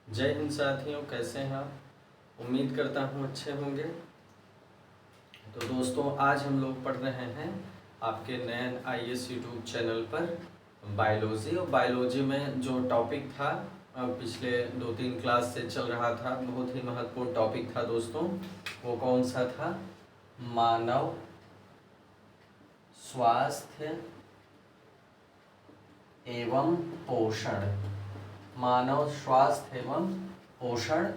जय हिंद साथियों, कैसे हैं आप। उम्मीद करता हूँ अच्छे होंगे। तो दोस्तों, आज हम लोग पढ़ रहे हैं आपके नैन आईएएस यूट्यूब चैनल पर बायोलॉजी। और बायोलॉजी में जो टॉपिक था पिछले 2-3 क्लास से चल रहा था, बहुत ही महत्वपूर्ण टॉपिक था दोस्तों। वो कौन सा था? मानव स्वास्थ्य एवं पोषण। मानव स्वास्थ्य एवं पोषण।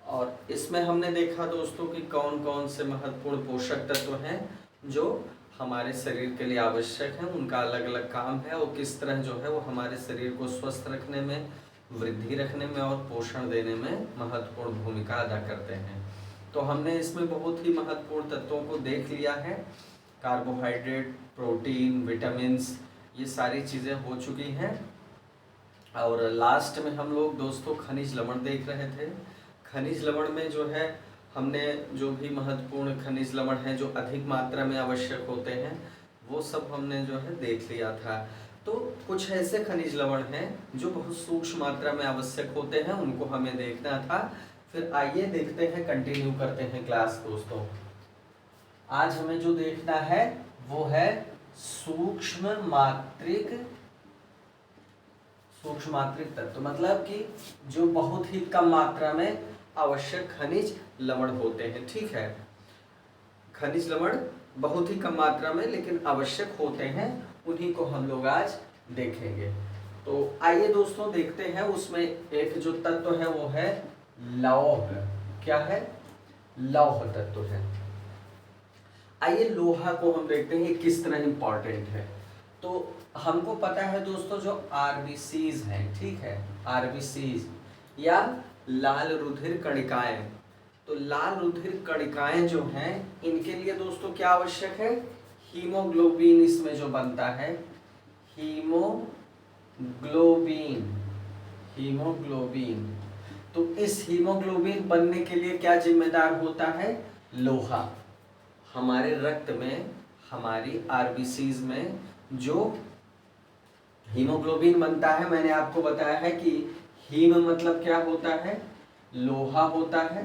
और इसमें हमने देखा दोस्तों कि कौन कौन से महत्वपूर्ण पोषक तत्व हैं जो हमारे शरीर के लिए आवश्यक हैं, उनका अलग अलग काम है और किस तरह जो है वो हमारे शरीर को स्वस्थ रखने में, वृद्धि रखने में और पोषण देने में महत्वपूर्ण भूमिका अदा करते हैं। तो हमने इसमें बहुत ही महत्वपूर्ण तत्वों को देख लिया है। कार्बोहाइड्रेट, प्रोटीन, विटामिन्स, ये सारी चीज़ें हो चुकी हैं। और लास्ट में हम लोग दोस्तों खनिज लवण देख रहे थे। खनिज लवण में जो है हमने जो भी महत्वपूर्ण खनिज लवण हैं जो अधिक मात्रा में आवश्यक होते हैं वो सब हमने जो है देख लिया था। तो कुछ ऐसे खनिज लवण हैं जो बहुत सूक्ष्म मात्रा में आवश्यक होते हैं, उनको हमें देखना था। फिर आइए देखते हैं, कंटिन्यू करते हैं क्लास दोस्तों। आज हमें जो देखना है वो है सूक्ष्म मात्रिक तत्व, मतलब कि जो बहुत ही कम मात्रा में आवश्यक खनिज लवण होते हैं। ठीक है, खनिज लवण बहुत ही कम मात्रा में लेकिन आवश्यक होते हैं, उन्हीं को हम लोग आज देखेंगे। तो आइए दोस्तों देखते हैं। उसमें एक जो तत्व है वो है लौह। क्या है? लौह तत्व है। आइए लोहा को हम देखते हैं किस तरह इंपॉर्टेंट है। तो हमको पता है दोस्तों जो आरबीसीज हैं, ठीक है, आरबीसीज या लाल रुधिर कणिकाएं। तो लाल रुधिर कणिकाएं जो हैं इनके लिए दोस्तों क्या आवश्यक है? हीमोग्लोबिन इसमें जो बनता है, हीमोग्लोबिन। तो इस हीमोग्लोबिन बनने के लिए क्या जिम्मेदार होता है? लोहा। हमारे रक्त में, हमारी आरबीसीज में जो हीमोग्लोबिन बनता है, मैंने आपको बताया है कि हीम मतलब क्या होता है? लोहा होता है।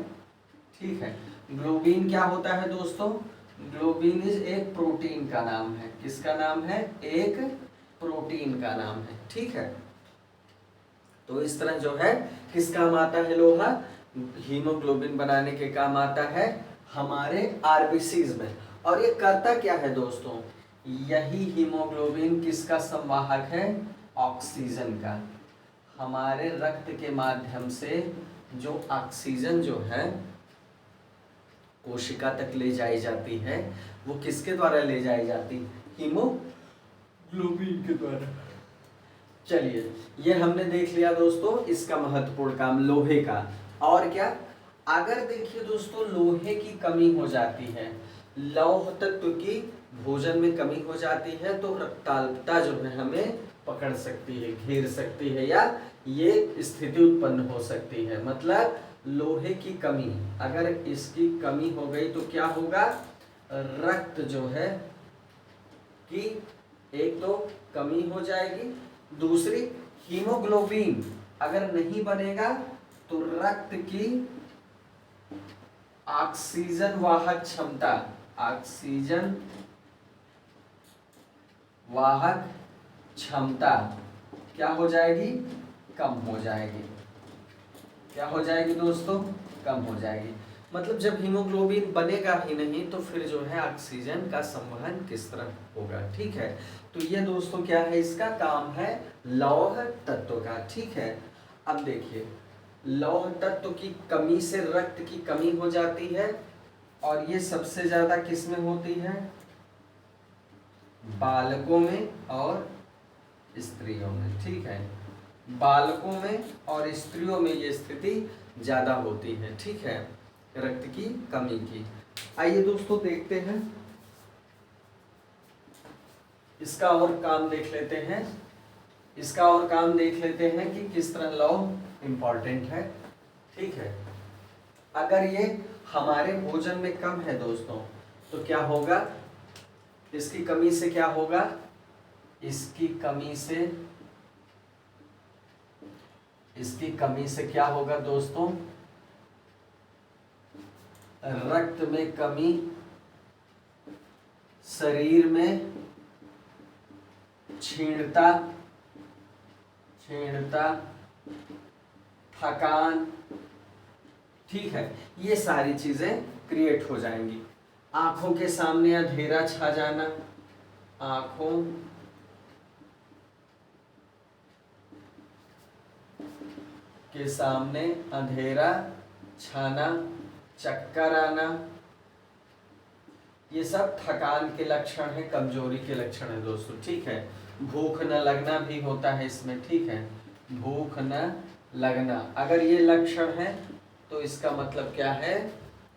ठीक है, ग्लोबिन क्या होता है दोस्तों? ग्लोबिन इज एक प्रोटीन का नाम है। किसका नाम है? एक प्रोटीन का नाम है। ठीक है, तो इस तरह जो है किस काम आता है लोहा? हीमोग्लोबिन बनाने के काम आता है हमारे आरबीसीज में। और ये करता क्या है दोस्तों? यही हीमोग्लोबिन किसका संवाहक है? ऑक्सीजन का। हमारे रक्त के माध्यम से जो ऑक्सीजन जो है कोशिका तक ले जाई जाती है, वो किसके द्वारा ले जाई जाती? हीमोग्लोबिन के द्वारा। चलिए, ये हमने देख लिया दोस्तों इसका महत्वपूर्ण काम लोहे का। और क्या? अगर देखिए दोस्तों लोहे की कमी हो जाती है, लौह तत्व की भोजन में कमी हो जाती है, तो रक्ताल्पता जो है हमें पकड़ सकती है, घेर सकती है, या ये स्थिति उत्पन्न हो सकती है। मतलब लोहे की कमी, अगर इसकी कमी हो गई तो क्या होगा? रक्त जो है कि एक तो कमी हो जाएगी, दूसरी हीमोग्लोबिन अगर नहीं बनेगा तो रक्त की ऑक्सीजन वाहक क्षमता, ऑक्सीजन वाहक क्षमता क्या हो जाएगी? कम हो जाएगी। क्या हो जाएगी दोस्तों? कम हो जाएगी। मतलब जब हीमोग्लोबिन बनेगा ही नहीं तो फिर जो है ऑक्सीजन का संवहन किस तरह होगा। ठीक है, तो ये दोस्तों क्या है? इसका काम है लौह तत्व का। ठीक है, अब देखिए लौह तत्व की कमी से रक्त की कमी हो जाती है, और ये सबसे ज्यादा किस में होती है? बालकों में और स्त्रियों में। ठीक है, बालकों में और स्त्रियों में ये स्थिति ज्यादा होती है। ठीक है, रक्त की कमी की। आइए दोस्तों देखते हैं, इसका और काम देख लेते हैं। इसका और काम देख लेते हैं कि किस तरह लौह इंपॉर्टेंट है। ठीक है, अगर ये हमारे भोजन में कम है दोस्तों तो क्या होगा? इसकी कमी से क्या होगा? इसकी कमी से इसकी कमी से क्या होगा दोस्तों, रक्त में कमी, शरीर में क्षीणता, थकान, ठीक है, ये सारी चीजें क्रिएट हो जाएंगी। आंखों के सामने अंधेरा छा जाना, आंखों के सामने अंधेरा छाना, चक्कर आना, ये सब थकान के लक्षण है, कमजोरी के लक्षण है दोस्तों, ठीक है। भूख न लगना भी होता है इसमें, ठीक है, भूख न लगना, अगर ये लक्षण है तो इसका मतलब क्या है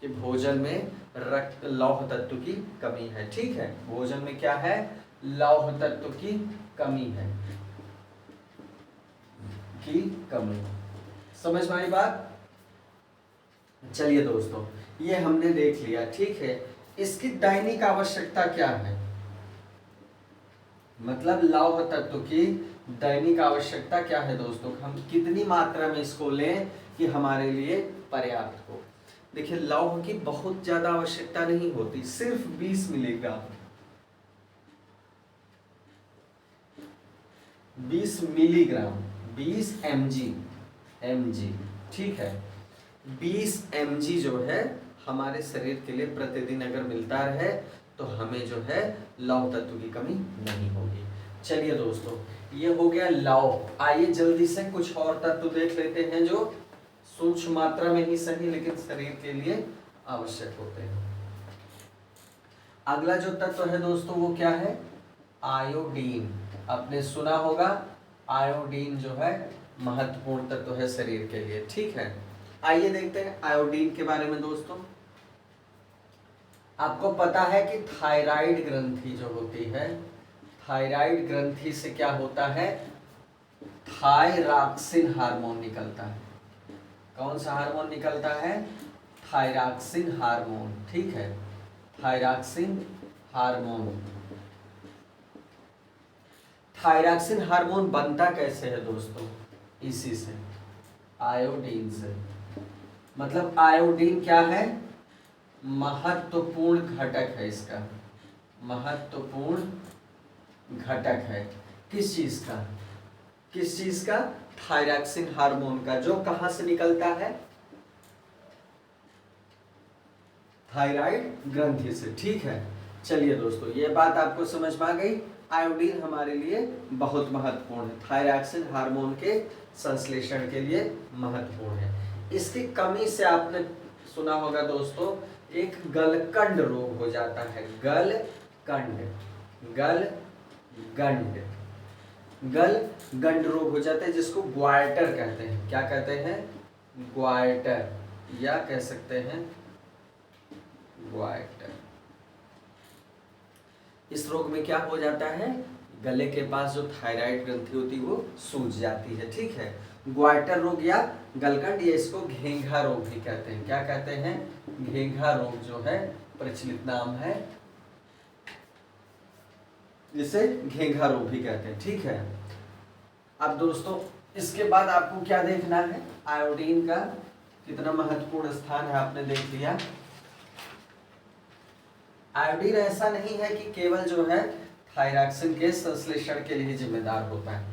कि भोजन में रक्त लौह तत्व की कमी है, ठीक है, भोजन में क्या है, लौह तत्व की कमी है, की कमी। समझ में आई बात? चलिए दोस्तों, ये हमने देख लिया, ठीक है। इसकी दैनिक आवश्यकता क्या है, मतलब लौह तत्व की दैनिक आवश्यकता क्या है दोस्तों, हम कितनी मात्रा में इसको लें कि हमारे लिए पर्याप्त हो। देखिए, लौह की बहुत ज्यादा आवश्यकता नहीं होती, सिर्फ 20 मिलीग्राम, 20 मिलीग्राम, 20 mg, ठीक है, 20 mg जो है हमारे शरीर के लिए प्रतिदिन अगर मिलता रहे तो हमें जो है लौह तत्व की कमी नहीं होगी। चलिए दोस्तों, ये हो गया लौह। आइए जल्दी से कुछ और तत्व देख लेते हैं जो सूक्ष्म मात्रा में ही सही लेकिन शरीर के लिए आवश्यक होते हैं। अगला जो तत्व है दोस्तों वो क्या है, आयोडीन। आपने सुना होगा, आयोडीन जो है महत्वपूर्ण तत्व है शरीर के लिए, ठीक है। आइए देखते हैं आयोडीन के बारे में दोस्तों। आपको पता है कि थायराइड ग्रंथि जो होती है, थायराइड ग्रंथि से क्या होता है, थायरॉक्सिन हार्मोन निकलता है। कौन सा हार्मोन निकलता है, थायरॉक्सिन हार्मोन, ठीक है, थायरॉक्सिन हार्मोन। थायरॉक्सिन हार्मोन बनता कैसे है दोस्तों, इसी से, आयोडीन से। मतलब आयोडीन क्या है, महत्वपूर्ण घटक है इसका, महत्वपूर्ण घटक है किस चीज का, किस चीज का, थायरॉक्सिन हार्मोन का, जो कहां से निकलता है, थायराइड ग्रंथि से, ठीक है। चलिए दोस्तों, ये बात आपको समझ में आ गई, आयोडीन हमारे लिए बहुत महत्वपूर्ण है, थायरॉक्सिन हार्मोन के संश्लेषण के लिए महत्वपूर्ण है। इसकी कमी से आपने सुना होगा दोस्तों, एक गलकंड रोग हो जाता है, गलगंड रोग हो जाता है, जिसको ग्वार्टर कहते हैं। क्या कहते हैं, ग्वार्टर, या कह सकते हैं ग्वार्टर। इस रोग में क्या हो जाता है, गले के पास जो थायराइड ग्रंथि होती है वो सूज जाती है, ठीक है। ग्वार्टर रोग या गलकंड, ये इसको घेंघा रोग भी कहते हैं। क्या कहते हैं, घेंघा रोग जो है प्रचलित नाम है, जिसे घेंघा रोग भी कहते हैं, ठीक है। अब दोस्तों, इसके बाद आपको क्या देखना है, आयोडीन का कितना महत्वपूर्ण स्थान है आपने देख लिया। आयोडीन ऐसा नहीं है कि केवल जो है थायरॉक्सिन के संश्लेषण के लिए जिम्मेदार होता है,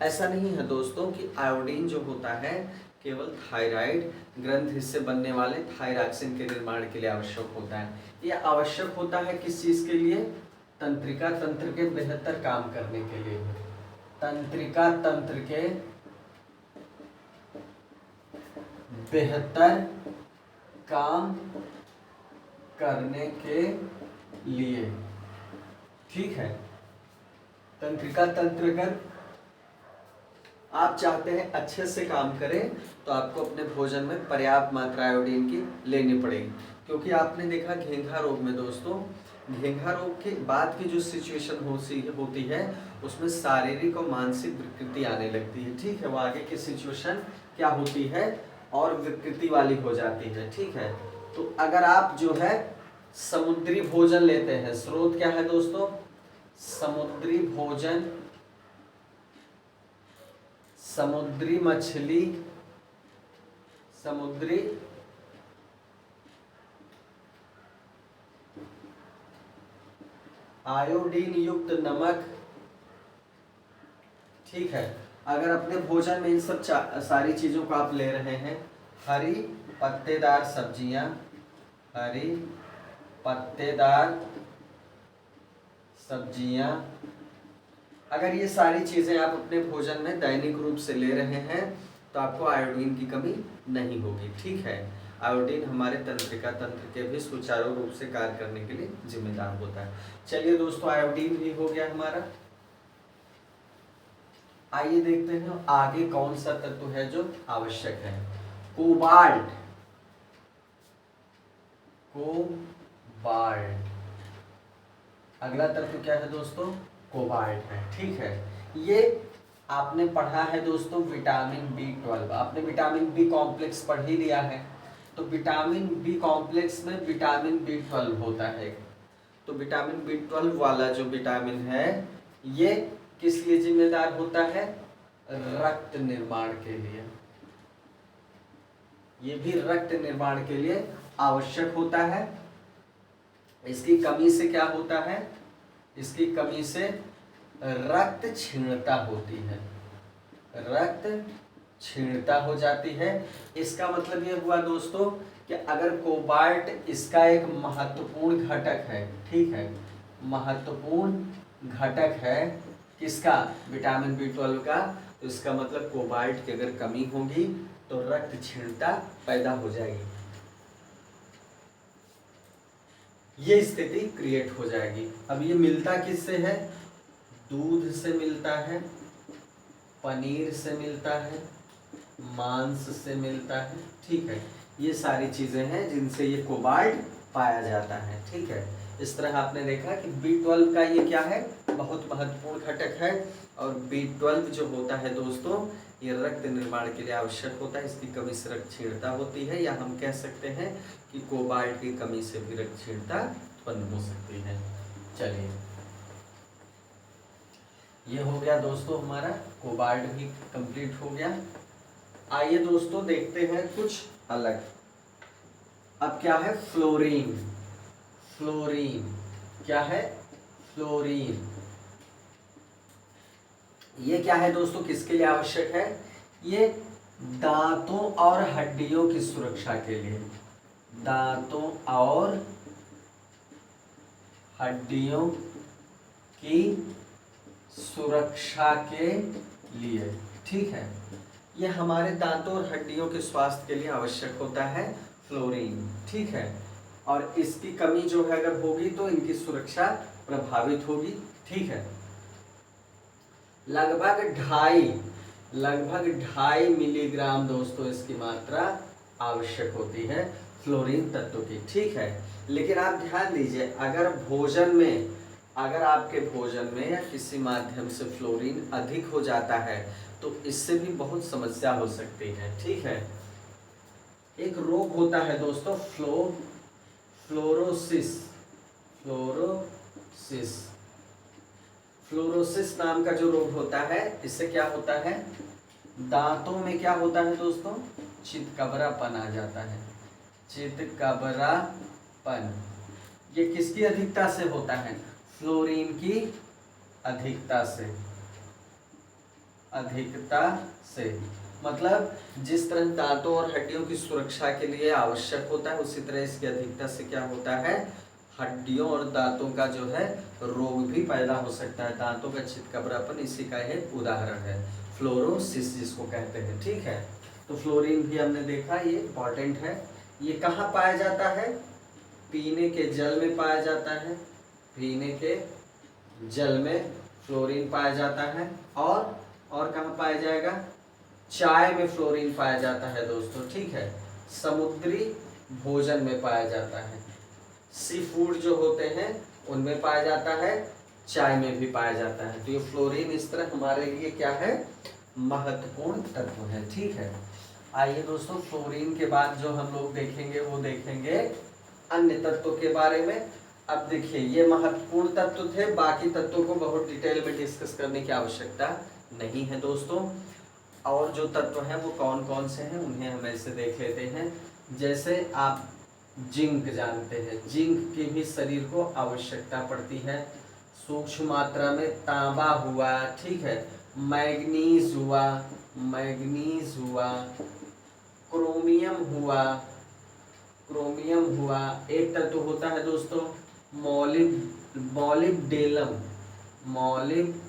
ऐसा नहीं है दोस्तों कि आयोडीन जो होता है केवल थायराइड ग्रंथि से बनने वाले थायरॉक्सिन के निर्माण के लिए आवश्यक होता है। यह आवश्यक होता है किस चीज के लिए, तंत्रिका तंत्र के बेहतर काम करने के लिए, तंत्रिका तंत्र के बेहतर काम करने के लिए, ठीक है। तंत्रिका तंत्र कर आप चाहते हैं अच्छे से काम करें तो आपको अपने भोजन में पर्याप्त मात्रा आयोडीन की लेनी पड़ेगी, क्योंकि आपने देखा घेंघा रोग में दोस्तों, घेंघा रोग के बाद की जो सिचुएशन होती है उसमें शारीरिक और मानसिक विकृति आने लगती है, ठीक है। वो आगे की सिचुएशन क्या होती है और विकृति वाली हो जाती है, ठीक है। तो अगर आप जो है समुद्री भोजन लेते हैं, स्रोत क्या है दोस्तों, समुद्री भोजन समुद्री मछली, समुद्री आयोडीन युक्त नमक। ठीक है, अगर अपने भोजन में इन सब सारी चीजों को आप ले रहे हैं, हरी पत्तेदार सब्जियां, हरी पत्तेदार सब्जियां, अगर ये सारी चीजें आप अपने भोजन में दैनिक रूप से ले रहे हैं तो आपको आयोडीन की कमी नहीं होगी। ठीक है, आयोडीन हमारे तंत्रिका तंत्र के भी सुचारू रूप से कार्य करने के लिए जिम्मेदार होता है। चलिए दोस्तों, आयोडीन भी हो गया हमारा। आइए देखते हैं आगे कौन सा तत्व है जो आवश्यक है। कोबाल्ट, कोबाल्ट, अगला तत्व क्या है दोस्तों? कोबाल्ट है। ठीक है, ये आपने पढ़ा है दोस्तों विटामिन B12, आपने विटामिन बी कॉम्प्लेक्स पढ़ ही लिया है। तो विटामिन बी कॉम्प्लेक्स में विटामिन B12 होता है। तो विटामिन B12 वाला जो विटामिन है ये किस लिए जिम्मेदार होता है? रक्त निर्माण के लिए। ये भी रक्त निर्माण के लिए आवश्यक होता है। इसकी कमी से क्या होता है? इसकी कमी से रक्त क्षीणता होती है, रक्त क्षीणता हो जाती है। इसका मतलब ये हुआ दोस्तों कि अगर कोबाल्ट इसका एक महत्वपूर्ण घटक है, ठीक है, महत्वपूर्ण घटक है किसका? विटामिन B12 का, तो इसका मतलब कोबाल्ट की अगर कमी होगी तो रक्त क्षीणता पैदा हो जाएगी, ये स्थिति क्रिएट हो जाएगी। अब ये मिलता किससे है? दूध से मिलता है, पनीर से मिलता है, मांस से मिलता है। ठीक है, ये सारी चीजें हैं जिनसे ये कोबाल्ट पाया जाता है। ठीक है, इस तरह आपने देखा कि B12 का ये क्या है? बहुत महत्वपूर्ण घटक है। और B12 जो होता है दोस्तों ये रक्त निर्माण के लिए आवश्यक होता है। इसकी कमी से रक्त क्षीणता होती है, या हम कह सकते हैं कि कोबाल्ट की कमी से भी रक्त क्षीणता उत्पन्न हो सकती है। चलिए, ये हो गया दोस्तों हमारा, कोबाल्ट भी कंप्लीट हो गया। आइए दोस्तों देखते हैं कुछ अलग। अब क्या है? फ्लोरीन। फ्लोरीन क्या है? फ्लोरीन ये क्या है दोस्तों? किसके लिए आवश्यक है? ये दांतों और हड्डियों की सुरक्षा के लिए, दांतों और हड्डियों की सुरक्षा के लिए। ठीक है, ये हमारे दांतों और हड्डियों के स्वास्थ्य के लिए आवश्यक होता है फ्लोरीन। ठीक है, और इसकी कमी जो है अगर होगी तो इनकी सुरक्षा प्रभावित होगी। ठीक है, लगभग 2.5 मिलीग्राम दोस्तों इसकी मात्रा आवश्यक होती है फ्लोरीन तत्व की। ठीक है, लेकिन आप ध्यान दीजिए, अगर भोजन में, अगर आपके भोजन में या किसी माध्यम से फ्लोरीन अधिक हो जाता है तो इससे भी बहुत समस्या हो सकती है। ठीक है, एक रोग होता है दोस्तों फ्लोरोसिस। फ्लोरोसिस नाम का जो रोग होता है, इससे क्या होता है? दांतों में क्या होता है दोस्तों? चितकबरापन आ जाता है, चितकबरापन। ये किसकी अधिकता से होता है? फ्लोरीन की अधिकता से। मतलब जिस तरह दांतों और हड्डियों की सुरक्षा के लिए आवश्यक होता है, उसी तरह इसकी अधिकता से क्या होता है? हड्डियों और दांतों का जो है रोग भी पैदा हो सकता है। दांतों का चितकबरापन इसी का एक उदाहरण है, फ्लोरोसिस जिसको कहते हैं। ठीक है, तो फ्लोरीन भी हमने देखा, ये इंपॉर्टेंट है। ये कहाँ पाया जाता है? पीने के जल में पाया जाता है, पीने के जल में फ्लोरीन पाया जाता है। और कहाँ पाया जाएगा? चाय में फ्लोरीन पाया जाता है दोस्तों। ठीक है, समुद्री भोजन में पाया जाता है, सी फूड जो होते हैं उनमें पाया जाता है, चाय में भी पाया जाता है। तो ये फ्लोरीन इस तरह हमारे लिए क्या है? महत्वपूर्ण तत्व है। ठीक है, आइए दोस्तों, फ्लोरीन के बाद जो हम लोग देखेंगे वो देखेंगे अन्य तत्वों के बारे में। अब देखिए, ये महत्वपूर्ण तत्व थे, बाकी तत्वों को बहुत डिटेल में डिस्कस करने की आवश्यकता नहीं है दोस्तों। और जो तत्व हैं वो कौन कौन से हैं उन्हें हम ऐसे देख लेते हैं। जैसे आप जिंक जानते हैं, जिंक की भी शरीर को आवश्यकता पड़ती है। सूक्ष्म मात्रा में तांबा हुआ, ठीक है, मैग्नीज हुआ, मैग्नीज हुआ, क्रोमियम हुआ, क्रोमियम हुआ। एक तत्व होता है दोस्तों मॉलिब्डेनम, मॉलिब्डेनम,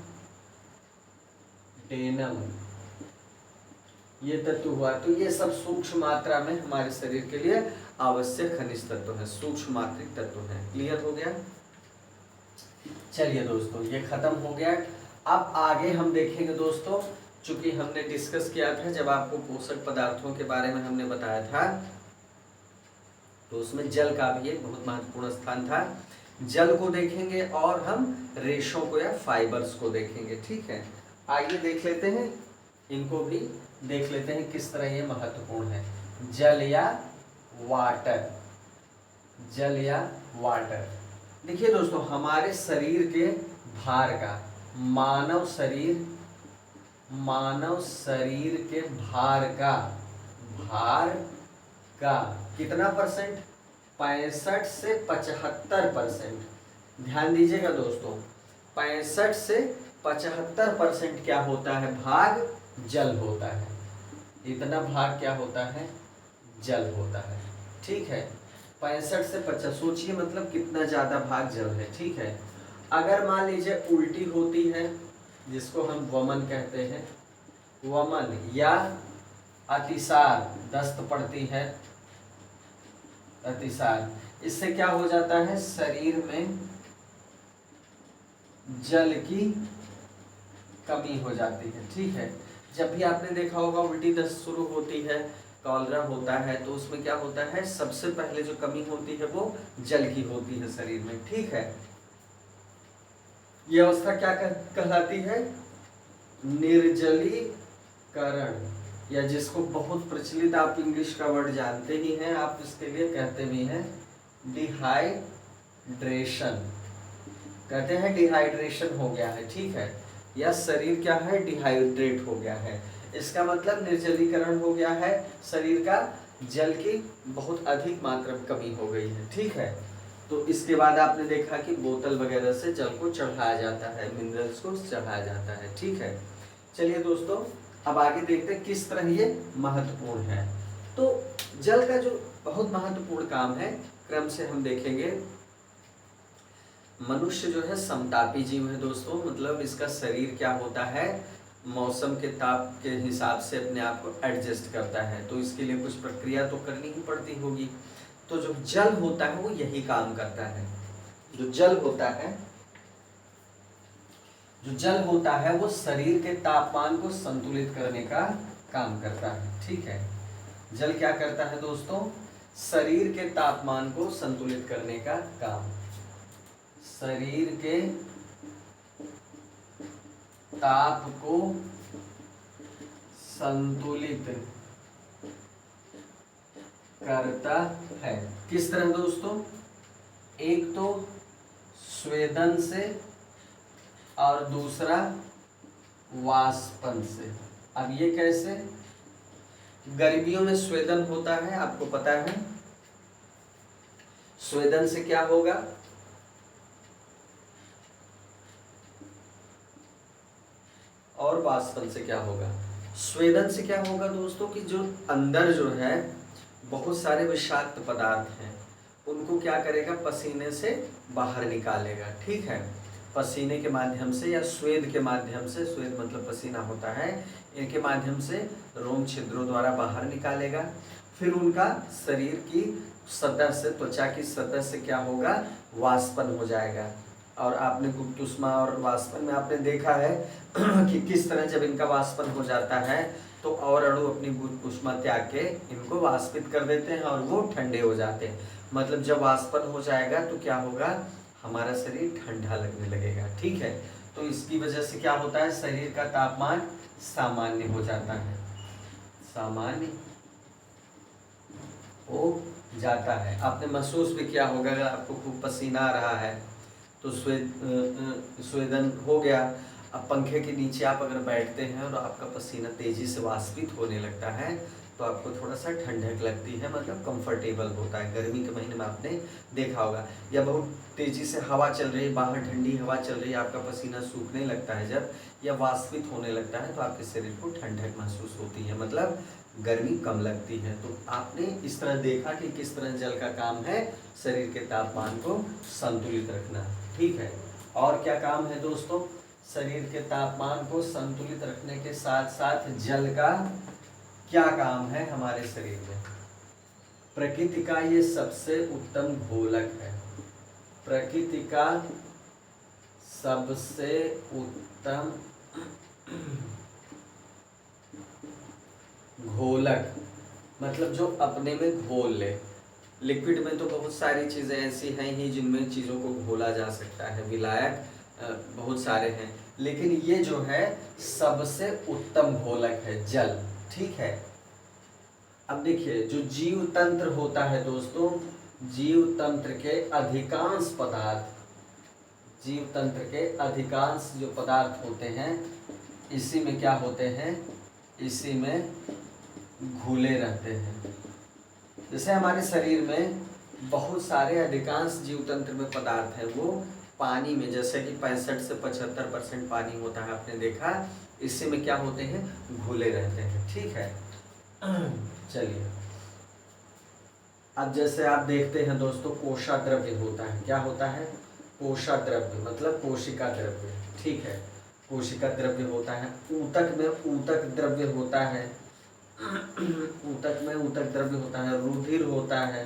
ये तत्व हुआ। तो ये सब सूक्ष्म मात्रा में हमारे शरीर के लिए आवश्यक खनिज तत्व है, सूक्ष्म मात्रिक तत्व है। क्लियर हो गया? चलिए दोस्तों ये खत्म हो गया। अब आगे हम देखेंगे दोस्तों, चूंकि हमने डिस्कस किया था जब आपको पोषक पदार्थों के बारे में हमने बताया था, तो उसमें जल का भी एक बहुत महत्वपूर्ण स्थान था। जल को देखेंगे और हम रेशों को या फाइबर्स को देखेंगे, ठीक है। आइए देख लेते हैं, इनको भी देख लेते हैं किस तरह ये महत्वपूर्ण है। जल या वाटर, जल या वाटर। देखिए दोस्तों, हमारे शरीर के भार का, मानव शरीर के भार का कितना परसेंट? 65 से 75%। ध्यान दीजिएगा दोस्तों, 65 से 75% क्या होता है? भाग जल होता है। इतना भाग क्या होता है? जल होता है, ठीक है। 65 से 50, सोचिए मतलब कितना ज्यादा भाग जल है, ठीक है। अगर मान लीजिए उल्टी होती है, जिसको हम वमन कहते हैं, वमन या अतिसार, दस्त पड़ती है, अतिसार, इससे क्या हो जाता है? शरीर में जल की कमी हो जाती है, ठीक है। जब भी आपने देखा होगा उल्टी दस्त शुरू होती है, कॉलरा होता है, तो उसमें क्या होता है? सबसे पहले जो कमी होती है वो जल की होती है शरीर में, ठीक है। यह अवस्था क्या कहलाती है? निर्जलीकरण, या जिसको बहुत प्रचलित, आप इंग्लिश का वर्ड जानते ही हैं, आप इसके लिए कहते भी हैं डिहाइड्रेशन, कहते हैं डिहाइड्रेशन हो गया है, ठीक है। या शरीर क्या है? डिहाइड्रेट हो गया है। इसका मतलब निर्जलीकरण हो गया है, शरीर का जल की बहुत अधिक मात्रा में कमी हो गई है, ठीक है। तो इसके बाद आपने देखा कि बोतल वगैरह से जल को चढ़ाया जाता है, मिनरल्स को चढ़ाया जाता है, ठीक है। चलिए दोस्तों, अब आगे देखते हैं किस तरह ये महत्वपूर्ण है। तो जल का जो बहुत महत्वपूर्ण काम है, क्रम से हम देखेंगे। मनुष्य जो है समतापी जीव है दोस्तों, मतलब इसका शरीर क्या होता है? मौसम के ताप के हिसाब से अपने आप को एडजस्ट करता है, तो इसके लिए कुछ प्रक्रिया तो करनी ही पड़ती होगी। तो जो जल होता है वो यही काम करता है। जो जल होता है वो शरीर के तापमान को संतुलित करने का काम करता है, ठीक है। जल क्या करता है दोस्तों? शरीर के तापमान को संतुलित करने का काम, शरीर के ताप को संतुलित करता है। किस तरह दोस्तों? एक तो स्वेदन से और दूसरा वाष्पन से। अब ये कैसे? गर्मियों में स्वेदन होता है, आपको पता है। स्वेदन से क्या होगा? और वाष्पन से क्या होगा? स्वेदन से क्या होगा दोस्तों कि जो अंदर जो है बहुत सारे विषाक्त पदार्थ हैं, उनको क्या करेगा? पसीने से बाहर निकालेगा, ठीक है। पसीने के माध्यम से या स्वेद के माध्यम से, स्वेद मतलब पसीना होता है, इनके माध्यम से रोम छिद्रों द्वारा बाहर निकालेगा। फिर उनका शरीर की सतह से, त्वचा की सतह से क्या होगा? वाष्पन हो जाएगा। और आपने गुप्त ऊष्मा और वाष्पन में आपने देखा है कि किस तरह जब इनका वाष्पन हो जाता है तो और अणु अपनी गुप्त ऊष्मा त्याग के इनको वाष्पित कर देते हैं और वो ठंडे हो जाते हैं। मतलब जब वाष्पन हो जाएगा तो क्या होगा? हमारा शरीर ठंडा लगने लगेगा, ठीक है। तो इसकी वजह से क्या होता है? शरीर का तापमान सामान्य हो जाता है, सामान्य हो जाता है। आपने महसूस भी किया होगा, अगर आपको खूब पसीना आ रहा है तो स्वेदन हो गया। अब पंखे के नीचे आप अगर बैठते हैं और आपका पसीना तेजी से वाष्पित होने लगता है तो आपको थोड़ा सा ठंडक लगती है, मतलब कंफर्टेबल होता है। गर्मी के महीने में आपने देखा होगा, या बहुत तेजी से हवा चल रही है, बाहर ठंडी हवा चल रही है, आपका पसीना सूखने लगता है जब, या वाष्पित होने लगता है, तो आपके शरीर को ठंडक महसूस होती है, मतलब गर्मी कम लगती है। तो आपने इस तरह देखा कि किस तरह जल का काम है शरीर के तापमान को संतुलित रखना, ठीक है। और क्या काम है दोस्तों, शरीर के तापमान को संतुलित रखने के साथ साथ जल का क्या काम है हमारे शरीर में। प्रकृति का ये सबसे उत्तम घोलक है, प्रकृति का सबसे उत्तम घोलक, मतलब जो अपने में घोल ले। लिक्विड में तो बहुत सारी चीज़ें ऐसी हैं ही जिनमें चीज़ों को घोला जा सकता है, विलायक बहुत सारे हैं, लेकिन ये जो है सबसे उत्तम घोलक है जल, ठीक है। अब देखिए, जो जीव तंत्र होता है दोस्तों, जीव तंत्र के अधिकांश पदार्थ, जीव तंत्र के अधिकांश जो पदार्थ होते हैं इसी में क्या होते हैं, इसी में घुले रहते हैं। जैसे हमारे शरीर में बहुत सारे अधिकांश जीव तंत्र में पदार्थ हैं वो पानी में, जैसे कि 65 से 75% पानी होता है, आपने देखा, इसी में क्या होते हैं, घुले रहते हैं, ठीक है। चलिए, अब जैसे आप देखते हैं दोस्तों, कोशा द्रव्य होता है, क्या होता है, कोशा द्रव्य मतलब कोशिका द्रव्य, ठीक है, कोशिका द्रव्य होता है। ऊतक में ऊतक द्रव्य होता है, ऊतक में ऊतक द्रव्य होता है, रुधिर होता है,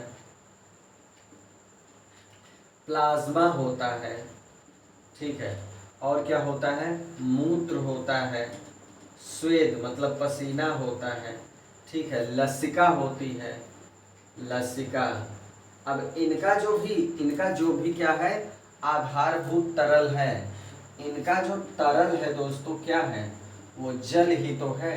प्लाज्मा होता है, ठीक है, और क्या होता है, मूत्र होता है, स्वेद मतलब पसीना होता है, ठीक है, लसिका होती है, लसिका। अब इनका जो भी क्या है, आधारभूत तरल है, इनका जो तरल है दोस्तों क्या है, वो जल ही तो है,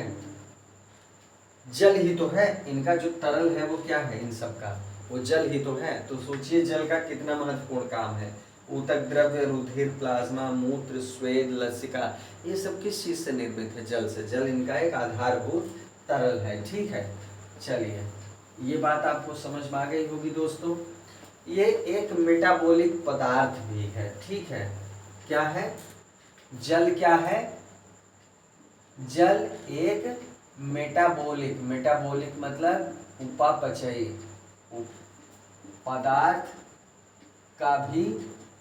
जल ही तो है, इनका जो तरल है वो क्या है, इन सब का वो जल ही तो है। तो सोचिए जल का कितना महत्वपूर्ण काम है। ऊतक द्रव्य, रुधिर, प्लाज्मा, मूत्र, स्वेद, लसिका, ये सब किस चीज से निर्मित है, जल से। जल इनका एक आधारभूत तरल है, ठीक है। चलिए, ये बात आपको समझ में आ गई होगी दोस्तों। ये एक मेटाबॉलिक पदार्थ भी है, ठीक है। क्या है, जल क्या है, जल एक मेटाबॉलिक, मेटाबॉलिक मतलब उपापचयी पदार्थ का भी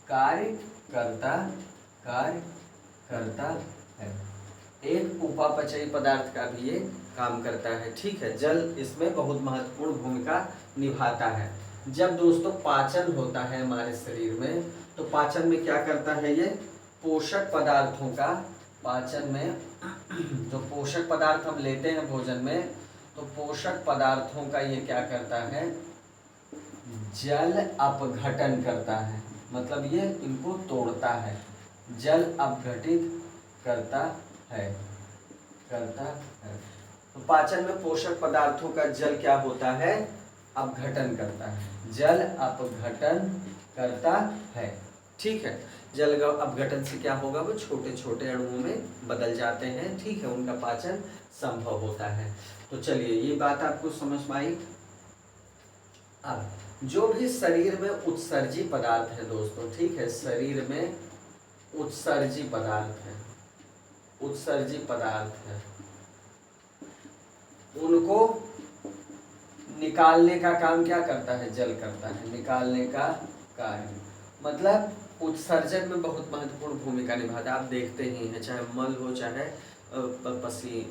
कार्य करता है, एक उपापचयी पदार्थ का भी ये काम करता है, ठीक है। जल इसमें बहुत महत्वपूर्ण भूमिका निभाता है। जब दोस्तों पाचन होता है हमारे शरीर में, तो पाचन में क्या करता है, ये पोषक पदार्थों का, पाचन में जो पोषक पदार्थ हम लेते हैं भोजन में, तो पोषक पदार्थों का ये क्या करता है, जल अपघटन करता है, मतलब ये इनको तोड़ता है, जल अपघटित करता है। तो पाचन में पोषक पदार्थों का जल क्या होता है, अपघटन करता है, जल अपघटन करता है, ठीक है। जल अपघटन से क्या होगा, वो छोटे छोटे अणुओं में बदल जाते हैं, ठीक है, उनका पाचन संभव होता है। तो चलिए, ये बात आपको समझ में आई। अब जो भी शरीर में उत्सर्जी पदार्थ है दोस्तों, ठीक है, शरीर में उत्सर्जी पदार्थ है, उत्सर्जी पदार्थ है, उनको निकालने का काम क्या करता है, जल करता है, निकालने का कार्य, मतलब उत्सर्जन में बहुत महत्वपूर्ण भूमिका निभाता है। आप देखते ही हैं, चाहे मल हो, चाहे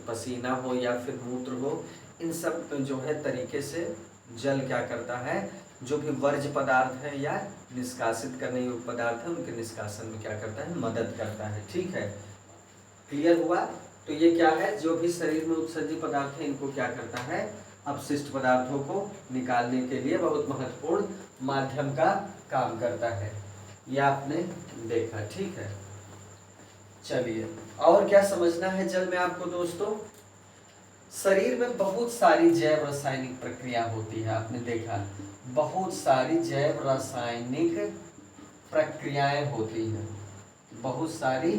पसीना हो या फिर मूत्र हो, इन सब जो है तरीके से जल क्या करता है, जो भी वर्ज्य पदार्थ है या निष्कासित करने योग्य पदार्थ है, उनके निष्कासन में क्या करता है, मदद करता है, ठीक है। क्लियर हुआ। तो ये क्या है, जो भी शरीर में उत्सर्जी पदार्थ है, इनको क्या करता है, अपशिष्ट पदार्थों को निकालने के लिए बहुत महत्वपूर्ण माध्यम का काम करता है, ये आपने देखा, ठीक है। चलिए, और क्या समझना है जल में आपको दोस्तों, शरीर में बहुत सारी जैव रासायनिक प्रक्रिया होती है, आपने देखा बहुत सारी जैव रासायनिक प्रक्रियाएं होती हैं, बहुत सारी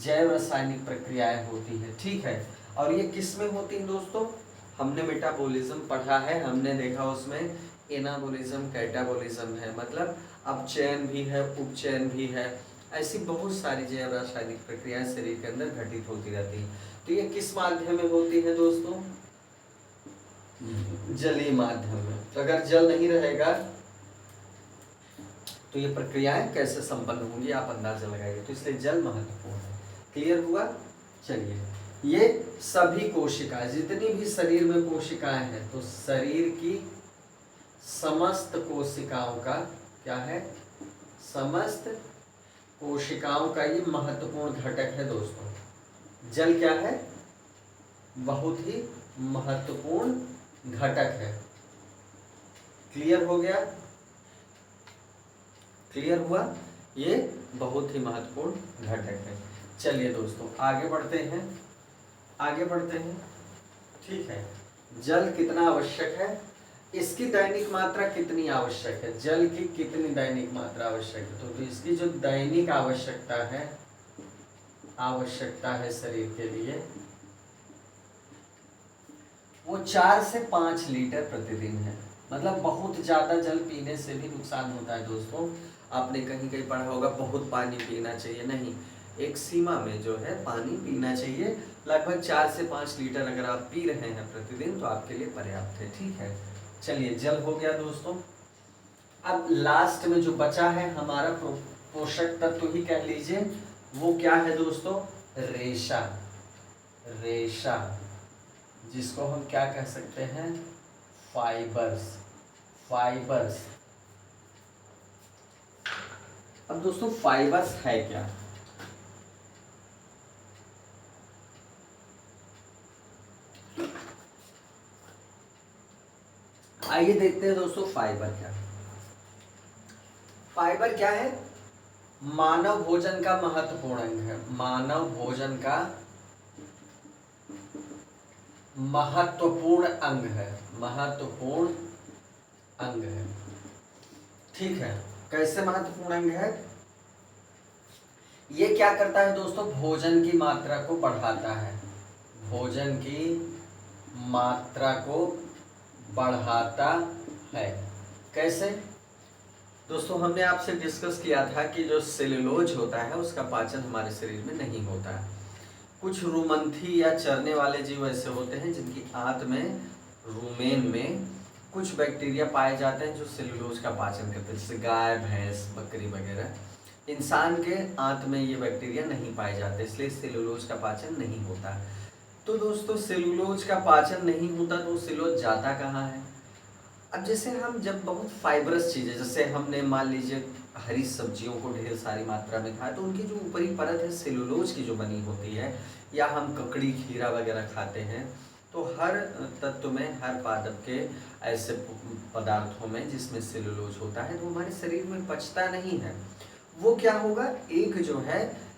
जैव रासायनिक प्रक्रियाएं होती है, ठीक है। और ये किस में होती है दोस्तों? हमने मेटाबॉलिज्म पढ़ा है, हमने देखा उसमें एनाबॉलिज्म, कैटाबॉलिज्म है, मतलब अपचयन भी है, उपचयन भी है। ऐसी बहुत सारी जैव रासायनिक प्रक्रियाएं शरीर के अंदर घटित होती रहती है। तो ये किस माध्यम में होती है दोस्तों? जलीय माध्यम में। तो अगर जल नहीं रहेगा तो ये प्रक्रियाएं कैसे संपन्न होंगी, आप अंदाजा लगाइए। तो इसलिए जल महत्वपूर्ण है। क्लियर हुआ? चलिए, ये सभी कोशिकाएं, जितनी भी शरीर में कोशिकाएं हैं, तो शरीर की समस्त कोशिकाओं का क्या है? समस्त कोशिकाओं का ये महत्वपूर्ण घटक है दोस्तों। जल क्या है? बहुत ही महत्वपूर्ण घटक है। क्लियर हो गया? क्लियर हुआ? ये बहुत ही महत्वपूर्ण घटक है। चलिए दोस्तों, आगे बढ़ते हैं, आगे बढ़ते हैं। ठीक है, जल कितना आवश्यक है, इसकी दैनिक मात्रा कितनी आवश्यक है, जल की कितनी दैनिक मात्रा आवश्यक है? तो इसकी जो दैनिक आवश्यकता है शरीर के लिए, वो 4 से 5 लीटर प्रतिदिन है। मतलब बहुत ज़्यादा जल पीने से भी नुकसान होता है दोस्तों। आपने कहीं कहीं पढ़ा होगा बहुत पानी पीना चाहिए, नहीं, एक सीमा में जो है पानी पीना चाहिए। लगभग 4 से 5 लीटर अगर आप पी रहे हैं प्रतिदिन तो आपके लिए पर्याप्त है, ठीक है। चलिए, जल हो गया दोस्तों। अब लास्ट में जो बचा है हमारा पोषक तत्व ही कह लीजिए, वो क्या है दोस्तों? रेशा। रेशा, जिसको हम क्या कह सकते हैं? फाइबर्स। फाइबर्स। अब दोस्तों, फाइबर्स है क्या? आइए देखते हैं दोस्तों, फाइबर क्या है। फाइबर क्या है? मानव भोजन का महत्वपूर्ण अंग है। मानव भोजन का महत्वपूर्ण अंग है। महत्वपूर्ण अंग है, ठीक है। कैसे महत्वपूर्ण अंग है? ये क्या करता है दोस्तों? भोजन की मात्रा को बढ़ाता है। भोजन की मात्रा को बढ़ाता है। कैसे दोस्तों? हमने आपसे डिस्कस किया था कि जो सेलुलोज होता है उसका पाचन हमारे शरीर में नहीं होता है। कुछ रुमंथी या चरने वाले जीव ऐसे होते हैं जिनकी आंत में, रुमेन में कुछ बैक्टीरिया पाए जाते हैं जो सेलुलोज का पाचन करते हैं, जैसे गाय, भैंस, बकरी वगैरह। इंसान के आंत में ये बैक्टीरिया नहीं पाए जाते, इसलिए सेलुलोज का पाचन नहीं होता। तो दोस्तों, सेलुलोज का पाचन नहीं होता तो सेलुलोज जाता कहाँ है? अब जैसे हम जब बहुत फाइबरस चीज़ें, जैसे हमने मान लीजिए हरी सब्जियों को ढेर सारी मात्रा में खाया, तो उनकी जो ऊपरी परत है सेलुलोज की जो बनी होती है, या हम ककड़ी, खीरा वगैरह खाते हैं, तो हर तत्व में, हर पादप के ऐसे पदार्थों में जिसमें सेलुलोज होता है, तो हमारे शरीर में पचता नहीं है। वो क्या होगा? एक जो है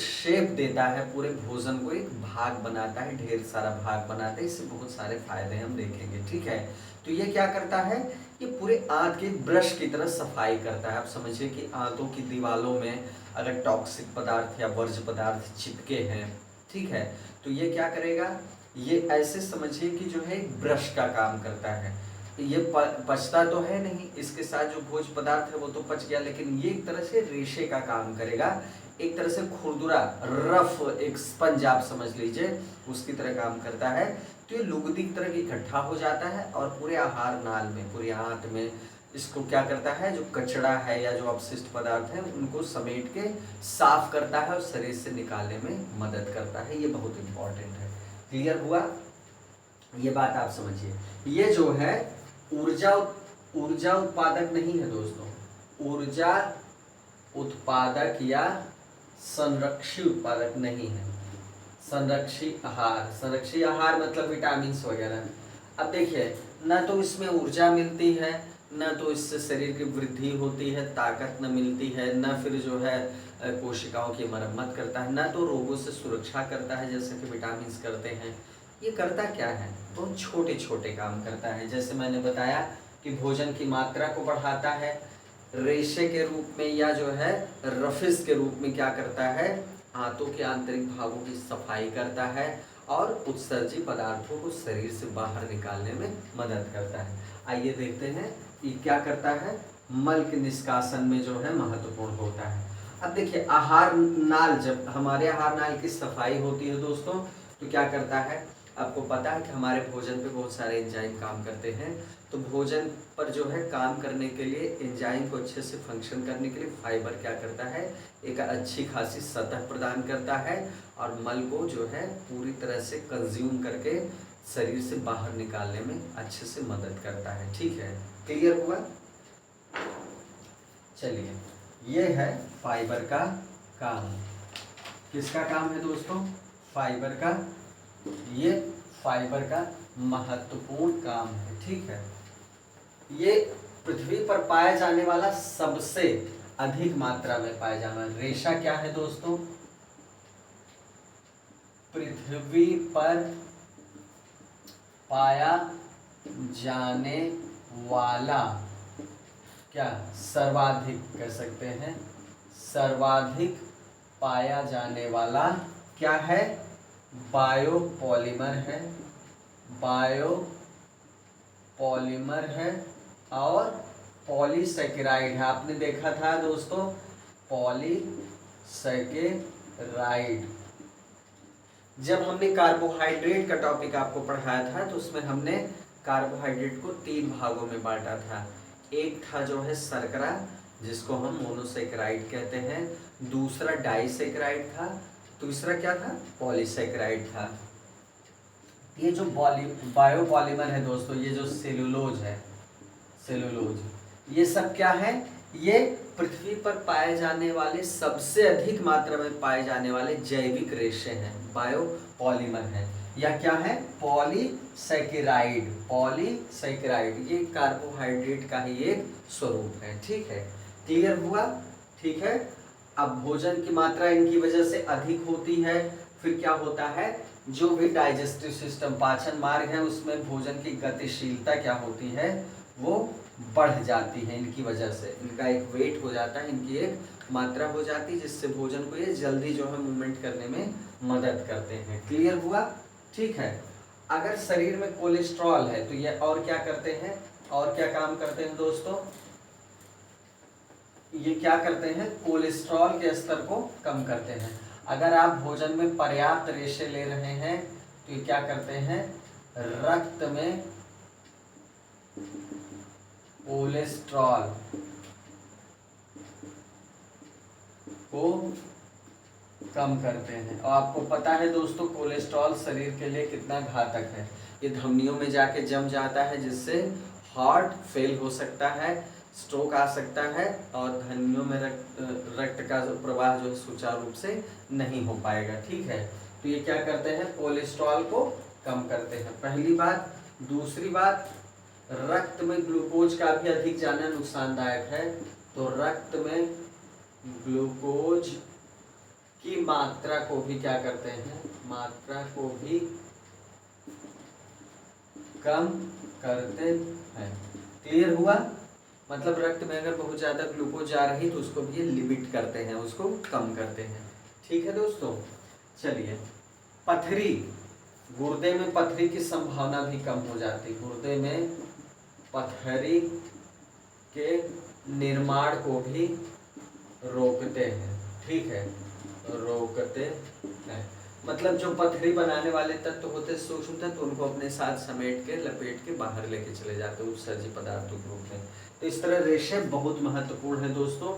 शेप देता है पूरे भोजन को, एक भाग बनाता है, ढेर सारा भाग बनाता है। इससे बहुत सारे फायदे हम देखेंगे, ठीक है। तो ये क्या करता है? ये पूरे आंत के ब्रश की तरह सफाई करता है। आप समझिए कि आंतों की दीवारों में अगर टॉक्सिक पदार्थ या वर्ज्य पदार्थ चिपके हैं, ठीक है, तो ये क्या करेगा? ये ऐसे समझिए कि जो है एक ब्रश का काम करता है। ये पचता तो है नहीं, इसके साथ जो भोज्य पदार्थ है वो तो पच गया, लेकिन ये एक तरह से रेशे का काम करेगा, एक तरह से खुरदुरा, रफ, एक स्पंज आप समझ लीजिए, उसकी तरह काम करता है। तो ये लुगदी की तरह इकट्ठा हो जाता है और पूरे आहार नाल में, पूरी आंत में इसको क्या करता है? जो कचरा है या जो अपशिष्ट पदार्थ है उनको समेट के साफ करता है और शरीर से निकालने में मदद करता है। ये बहुत इंपॉर्टेंट है। क्लियर हुआ? ये बात आप समझिए। ये जो है ऊर्जा उत्पादक नहीं है दोस्तों। ऊर्जा उत्पादक या संरक्षी उत्पादक नहीं है। संरक्षी आहार मतलब विटामिन वगैरह। अब देखिए, ना तो इसमें ऊर्जा मिलती है, ना तो इससे शरीर की वृद्धि होती है, ताकत न मिलती है, ना फिर जो है कोशिकाओं की मरम्मत करता है, ना तो रोगों से सुरक्षा करता है जैसे कि विटामिन करते हैं। ये करता क्या है? बहुत छोटे छोटे काम करता है। जैसे मैंने बताया कि भोजन की मात्रा को बढ़ाता है, रेशे के रूप में या जो है रफिस के रूप में क्या करता है? आंतों के आंतरिक भागों की सफाई करता है और उत्सर्जी पदार्थों को शरीर से बाहर निकालने में मदद करता है। आइए देखते हैं ये क्या करता है, मल के निष्कासन में जो है महत्वपूर्ण होता है। अब देखिए आहार नाल, जब हमारे आहार नाल की सफाई होती है दोस्तों तो क्या करता है, आपको पता है कि हमारे भोजन पे बहुत सारे एंजाइम काम करते हैं। तो भोजन पर जो है काम करने के लिए, एंजाइम को अच्छे से फंक्शन करने के लिए फाइबर क्या करता है, एक अच्छी खासी सतह प्रदान करता है और मल को जो है पूरी तरह से कंज्यूम करके शरीर से बाहर निकालने में अच्छे से मदद करता है। ठीक है, क्लियर हुआ? चलिए, ये है फाइबर का काम। किसका काम है दोस्तों? फाइबर का। ये फाइबर का महत्वपूर्ण काम है। ठीक है, ये पृथ्वी पर पाया जाने वाला सबसे अधिक मात्रा में पाया जाने वाला रेशा क्या है दोस्तों? पृथ्वी पर पाया जाने वाला, क्या सर्वाधिक कह सकते हैं, सर्वाधिक पाया जाने वाला क्या है? बायोपॉलीमर है, बायोपॉलीमर है और पॉलीसैकेराइड है। आपने देखा था दोस्तों पॉलीसैकेराइड, जब हमने कार्बोहाइड्रेट का टॉपिक आपको पढ़ाया था तो उसमें हमने कार्बोहाइड्रेट को 3 भागों में बांटा था। एक था जो है शर्करा जिसको हम मोनोसैकेराइड कहते हैं, दूसरा डाइसैकेराइड था, तीसरा क्या था? पॉलीसैकेराइड था। ये जो बायोपॉलीमर है दोस्तों, ये जो सेलुलोज है, सेलुलोज, ये सब क्या है? ये पृथ्वी पर पाए जाने वाले सबसे अधिक मात्रा में पाए जाने वाले जैविक रेशे हैं, बायोपॉलीमर है। या क्या है? पॉलीसैकेराइड, पॉलीसैकेराइड ये कार्बोहाइड्रेट का ही एक स्वरूप है। ठीक है, क्लियर हुआ? ठीक है, अब भोजन की मात्रा इनकी वजह से अधिक होती है, फिर क्या होता है, जो भी डाइजेस्टिव सिस्टम, पाचन मार्ग है, उसमें भोजन की गतिशीलता क्या होती है, वो बढ़ जाती है इनकी वजह से। इनका एक वेट हो जाता है, इनकी एक मात्रा हो जाती है, जिससे भोजन को ये जल्दी जो है मूवमेंट करने में मदद करते हैं। क्लियर हुआ? ठीक है, अगर शरीर में कोलेस्ट्रॉल है तो ये और क्या करते हैं, और क्या काम करते हैं दोस्तों? ये क्या करते हैं? कोलेस्ट्रॉल के स्तर को कम करते हैं। अगर आप भोजन में पर्याप्त रेशे ले रहे हैं तो ये क्या करते हैं? रक्त में कोलेस्ट्रॉल को कम करते हैं। और आपको पता है दोस्तों कोलेस्ट्रॉल शरीर के लिए कितना घातक है। ये धमनियों में जाके जम जाता है, जिससे हार्ट फेल हो सकता है, स्ट्रोक आ सकता है और धमनियों में रक्त का प्रवाह जो है सुचारू रूप से नहीं हो पाएगा। ठीक है, तो ये क्या करते हैं? कोलेस्ट्रॉल को कम करते हैं, पहली बात। दूसरी बात, रक्त में ग्लूकोज का भी अधिक जाना नुकसानदायक है, तो रक्त में ग्लूकोज की मात्रा को भी क्या करते हैं? मात्रा को भी कम करते हैं। क्लियर हुआ? मतलब रक्त में अगर बहुत ज़्यादा ग्लूकोज आ रही तो उसको भी लिमिट करते हैं, उसको कम करते हैं। ठीक है दोस्तों, चलिए, पथरी, गुर्दे में पथरी की संभावना भी कम हो जाती। गुर्दे में पथरी के निर्माण को भी रोकते हैं। ठीक है, रोकते हैं, मतलब जो पथरी बनाने वाले तत्व होते सूक्ष्म तत्व, उनको अपने साथ समेट के लपेट के बाहर लेके चले जाते हैं उत्सर्जी पदार्थों के रूप में। तो इस तरह रेशे बहुत महत्वपूर्ण है दोस्तों।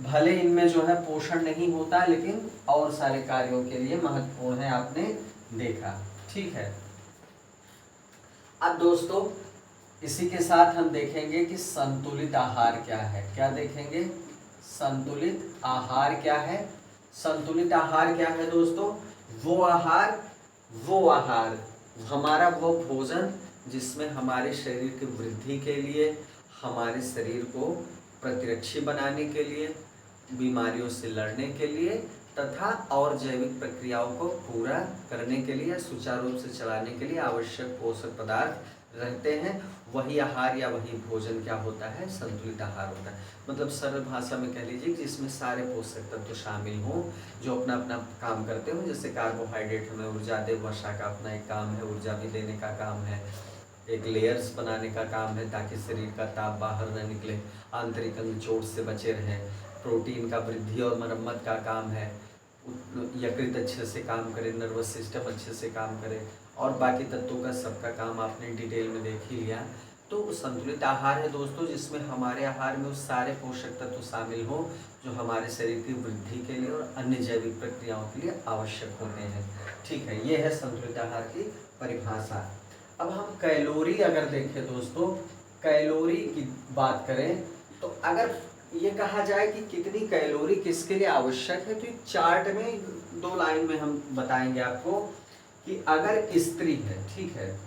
भले इनमें जो है पोषण नहीं होता, लेकिन और सारे कार्यों के लिए महत्वपूर्ण है, आपने देखा। ठीक है, अब दोस्तों इसी के साथ हम देखेंगे कि संतुलित आहार क्या है। क्या देखेंगे? संतुलित आहार क्या है? संतुलित आहार क्या है दोस्तों? वो आहार, हमारा वो भोजन जिसमें हमारे शरीर की वृद्धि के लिए, हमारे शरीर को प्रतिरक्षी बनाने के लिए, बीमारियों से लड़ने के लिए तथा और जैविक प्रक्रियाओं को पूरा करने के लिए, सुचारू रूप से चलाने के लिए आवश्यक पोषक पदार्थ रहते हैं, वही आहार या वही भोजन क्या होता है, संतुलित आहार होता है। मतलब सरल भाषा में कह लीजिए कि जिसमें सारे पोषक तत्व शामिल हों, जो अपना अपना काम करते हो। जैसे कार्बोहाइड्रेट हमें ऊर्जा दे, वसा का अपना एक काम है, ऊर्जा भी देने का काम है, एक लेयर्स बनाने का काम है ताकि शरीर का ताप बाहर न निकले, आंतरिक अंग चोट से बचे रहें। प्रोटीन का वृद्धि और मरम्मत का काम है, यकृत अच्छे से काम करे, नर्वस सिस्टम अच्छे से काम करे, और बाकी तत्वों का सबका काम आपने डिटेल में देख ही लिया। तो संतुलित आहार है दोस्तों जिसमें हमारे आहार में उस सारे पोषक तत्व शामिल हो जो हमारे शरीर की वृद्धि के लिए और अन्य जैविक प्रक्रियाओं के लिए आवश्यक होते हैं। ठीक है, ये है संतुलित आहार की परिभाषा। अब हम कैलोरी अगर देखें दोस्तों, कैलोरी की बात करें तो अगर ये कहा जाए कि कितनी कैलोरी किसके लिए आवश्यक है, तो एक चार्ट में 2 लाइन में हम बताएंगे आपको कि अगर स्त्री है, ठीक है,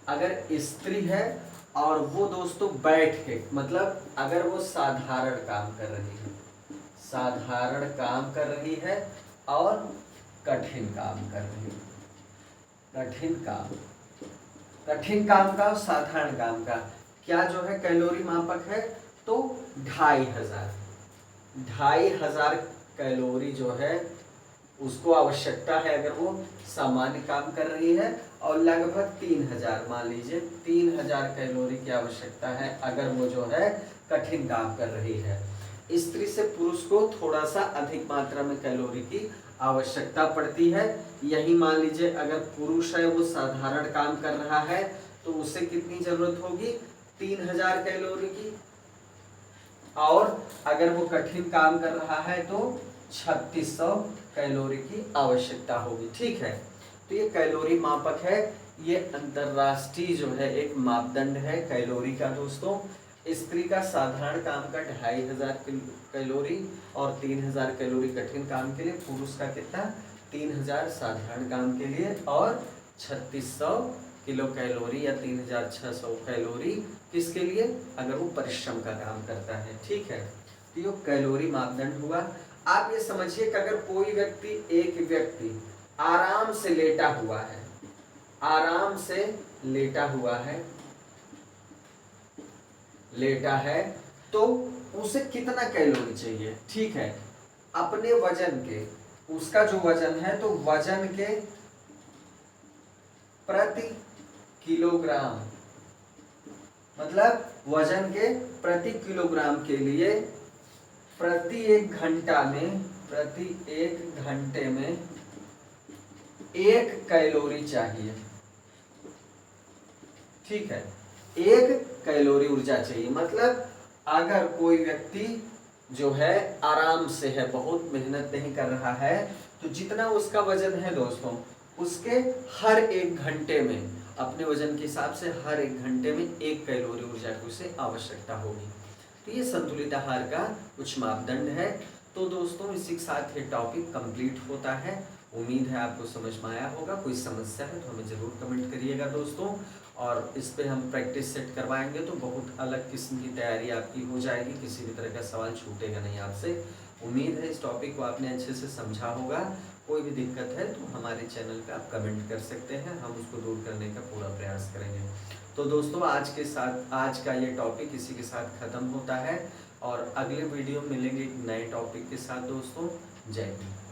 अगर स्त्री है और वो दोस्तों बैठ के, मतलब अगर वो साधारण काम कर रही है, साधारण काम कर रही है और कठिन काम कर रही है, कठिन काम का और साधारण काम का क्या जो है कैलोरी मापक है, तो 2500 कैलोरी जो है उसको आवश्यकता है अगर वो सामान्य काम कर रही है, और लगभग 3000, मान लीजिए 3000 कैलोरी की आवश्यकता है अगर वो जो है कठिन काम कर रही है। स्त्री से पुरुष को थोड़ा सा अधिक मात्रा में कैलोरी की आवश्यकता पड़ती है। यही मान लीजिए अगर पुरुष है वो साधारण काम कर रहा है तो उसे कितनी जरूरत होगी, 3000 कैलोरी की, और अगर वो कठिन काम कर रहा है तो 3600 कैलोरी की आवश्यकता होगी। ठीक है, तो ये कैलोरी मापक है, ये अंतरराष्ट्रीय जो है एक मापदंड है कैलोरी का दोस्तों। स्त्री का साधारण काम का 2500 कैलोरी और 3000 कैलोरी कठिन काम के लिए, पुरुष का कितना 3000 साधारण काम के लिए और 3600 किलो कैलोरी या 3600 कैलोरी किसके लिए, अगर वो परिश्रम का काम करता है। ठीक है, तो ये कैलोरी मापदंड हुआ। आप ये समझिए कि अगर कोई व्यक्ति, एक व्यक्ति आराम से लेटा हुआ है, आराम से लेटा है तो उसे कितना कैलोरी चाहिए। ठीक है, अपने वजन के, उसका जो वजन है तो वजन के प्रति किलोग्राम, मतलब वजन के प्रति किलोग्राम के लिए प्रति एक घंटे में 1 कैलोरी चाहिए। ठीक है, 1 कैलोरी ऊर्जा चाहिए। मतलब अगर कोई व्यक्ति जो है आराम से है, बहुत मेहनत नहीं कर रहा है, तो जितना उसका वजन है दोस्तों, उसके हर 1 घंटे में, अपने वजन के हिसाब से हर 1 घंटे में 1 कैलोरी ऊर्जा की उसे आवश्यकता होगी। तो ये संतुलित आहार का कुछ मापदंड है। तो दोस्तों इसी के साथ ये टॉपिक कंप्लीट होता है। उम्मीद है आपको समझ में आया होगा। कोई समस्या है तो हमें ज़रूर कमेंट करिएगा दोस्तों, और इस पे हम प्रैक्टिस सेट करवाएंगे तो बहुत अलग किस्म की तैयारी आपकी हो जाएगी, किसी भी तरह का सवाल छूटेगा नहीं आपसे। उम्मीद है इस टॉपिक को आपने अच्छे से समझा होगा। कोई भी दिक्कत है तो हमारे चैनल पे आप कमेंट कर सकते हैं, हम उसको दूर करने का पूरा प्रयास करेंगे। तो दोस्तों आज का ये टॉपिक इसी के साथ ख़त्म होता है, और अगले वीडियो मिलेंगे एक नए टॉपिक के साथ दोस्तों। जय हिंद।